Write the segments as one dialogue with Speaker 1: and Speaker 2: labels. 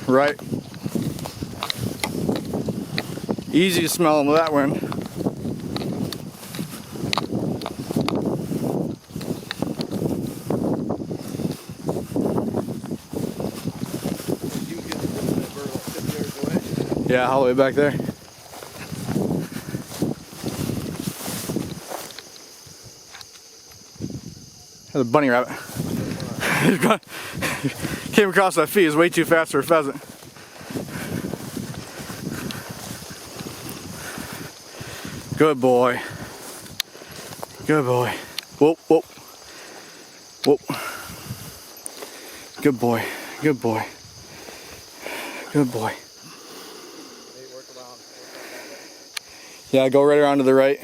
Speaker 1: Right. Easy to smell them with that wind. Yeah, all the way back there. There's a bunny rabbit. Came across that feet. It's way too fast for a pheasant. Good boy. Good boy. Whoop, whoop. Whoop. Good boy. Good boy. Good boy. Yeah, go right around to the right.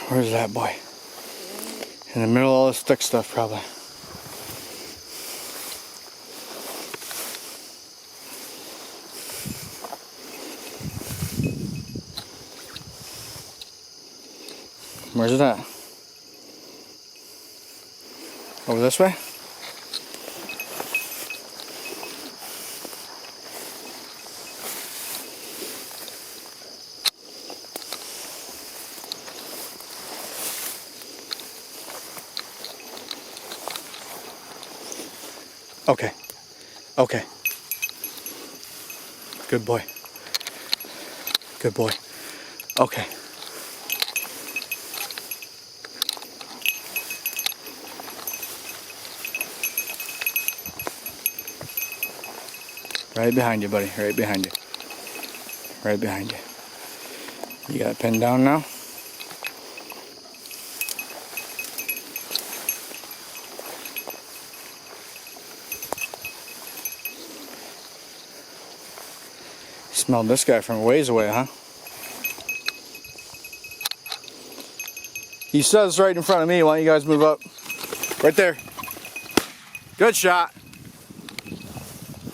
Speaker 1: Where's that boy? In the middle of all this thick stuff, probably. Where's it at? Over this way? Okay. Okay. Good boy. Good boy. Okay. Right behind you, buddy. Right behind you. Right behind you. You got it pinned down now? Smelled this guy from a ways away, huh? He says right in front of me. Why don't you guys move up? Right there. Good shot.